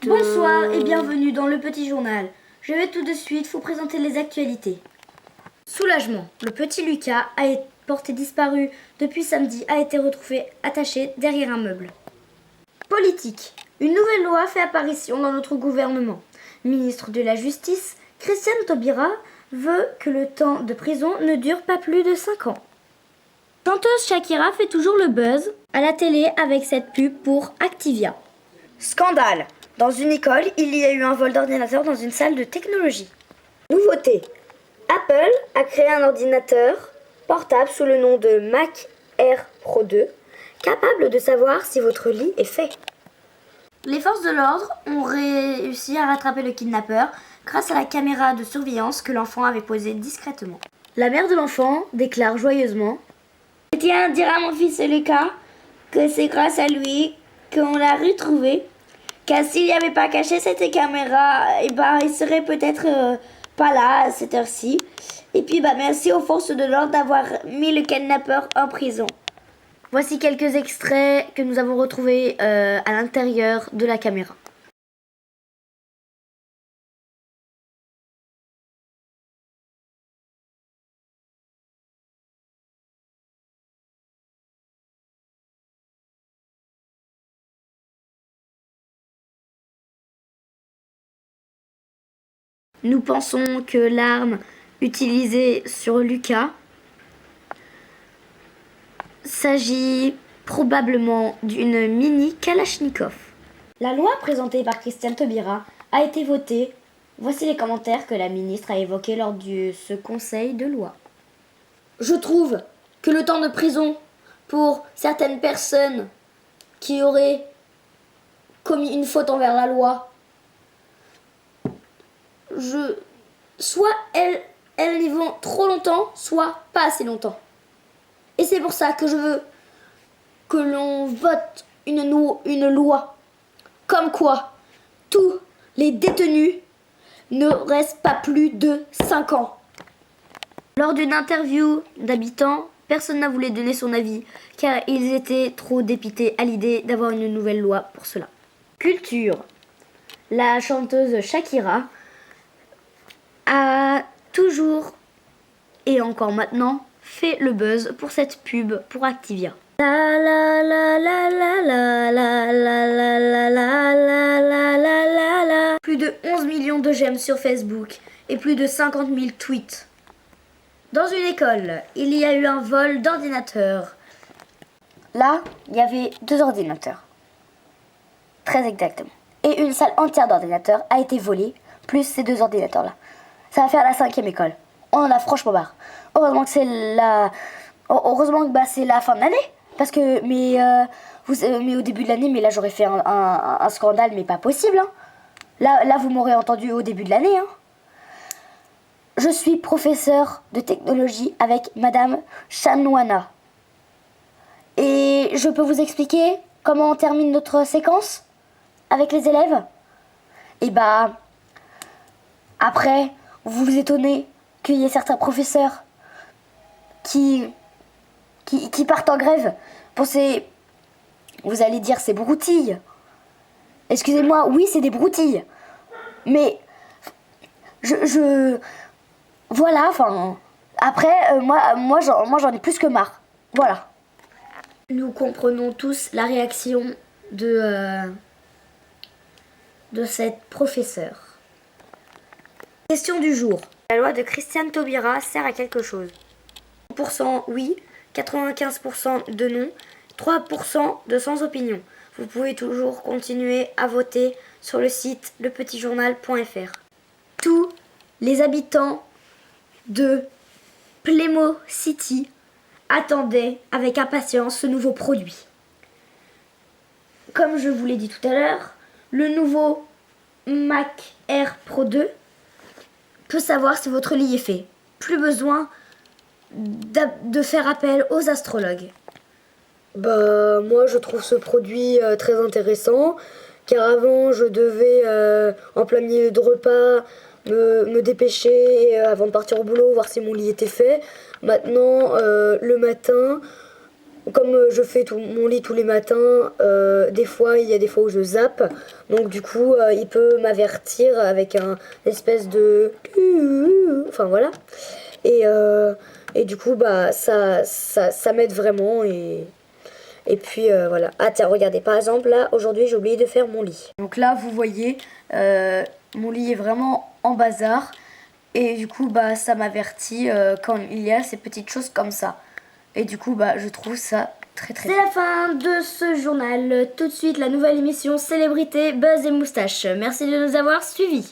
Bonsoir et bienvenue dans le Petit Journal. Je vais tout de suite vous présenter les actualités. Soulagement. Le petit Lucas a été porté disparu depuis samedi, a été retrouvé attaché derrière un meuble. Politique. Une nouvelle loi fait apparition dans notre gouvernement. Ministre de la Justice, Christiane Taubira veut que le temps de prison ne dure pas plus de 5 ans. Chanteuse Shakira fait toujours le buzz à la télé avec cette pub pour Activia. Scandale. Dans une école, il y a eu un vol d'ordinateur dans une salle de technologie. Nouveauté. Apple a créé un ordinateur portable sous le nom de Mac Air Pro 2, capable de savoir si votre lit est fait. Les forces de l'ordre ont réussi à rattraper le kidnappeur grâce à la caméra de surveillance que l'enfant avait posée discrètement. La mère de l'enfant déclare joyeusement: « Je tiens à dire à mon fils Lucas que c'est grâce à lui qu'on l'a retrouvé, car s'il n'y avait pas caché cette caméra, il serait peut-être pas là à cette heure-ci. Et puis merci aux forces de l'ordre d'avoir mis le kidnappeur en prison. » Voici quelques extraits que nous avons retrouvés à l'intérieur de la caméra. Nous pensons que l'arme utilisée sur Lucas s'agit probablement d'une mini Kalachnikov. La loi présentée par Christiane Taubira a été votée. Voici les commentaires que la ministre a évoqués lors de ce conseil de loi. Je trouve que le temps de prison pour certaines personnes qui auraient commis une faute envers la loi, soit elles y vont trop longtemps, soit pas assez longtemps. Et c'est pour ça que je veux que l'on vote une loi comme quoi tous les détenus ne restent pas plus de 5 ans. Lors d'une interview d'habitants, personne n'a voulu donner son avis car ils étaient trop dépités à l'idée d'avoir une nouvelle loi pour cela. Culture. La chanteuse Shakira a toujours et encore maintenant fait le buzz pour cette pub pour Activia. La la la la la la la la la la la la la la la. Plus de 11 millions de j'aime sur Facebook et plus de 50 000 tweets. Dans une école, il y a eu un vol d'ordinateurs. Là, il y avait 2 ordinateurs. Très exactement. Et une salle entière d'ordinateurs a été volée, plus ces 2 ordinateurs-là. Ça va faire la 5e école. On en a franchement marre. Heureusement que c'est la fin de l'année. Parce que, mais au début de l'année, mais là j'aurais fait un scandale, mais pas possible. Hein. Là, vous m'aurez entendu au début de l'année. Hein. Je suis professeur de technologie avec Madame Chanouana. Et je peux vous expliquer comment on termine notre séquence avec les élèves? Et après, vous vous étonnez qu'il y ait certains professeurs qui partent en grève pour ces... Vous allez dire c'est broutilles. Excusez-moi, oui c'est des broutilles. Mais voilà, enfin... Après, moi j'en ai plus que marre. Voilà. Nous comprenons tous la réaction de cette professeure. Question du jour. La loi de Christiane Taubira sert à quelque chose. 1% oui, 95% de non, 3% de sans opinion. Vous pouvez toujours continuer à voter sur le site lepetitjournal.fr. Tous les habitants de Playmo City attendaient avec impatience ce nouveau produit. Comme je vous l'ai dit tout à l'heure, le nouveau Mac Air Pro 2 peut savoir si votre lit est fait. Plus besoin de faire appel aux astrologues. Moi je trouve ce produit très intéressant, car avant je devais en plein milieu de repas me dépêcher avant de partir au boulot, voir si mon lit était fait. Maintenant le matin comme je fais mon lit tous les matins, des fois il y a des fois où je zappe, donc du coup il peut m'avertir avec un espèce de enfin voilà, et du coup bah ça m'aide vraiment, et puis voilà. Ah tiens, regardez, par exemple là aujourd'hui j'ai oublié de faire mon lit. Donc là vous voyez, mon lit est vraiment en bazar et du coup bah ça m'avertit quand il y a ces petites choses comme ça. Et du coup bah je trouve ça très très. C'est la fin de ce journal. Tout de suite la nouvelle émission Célébrité, Buzz et Moustache. Merci de nous avoir suivis.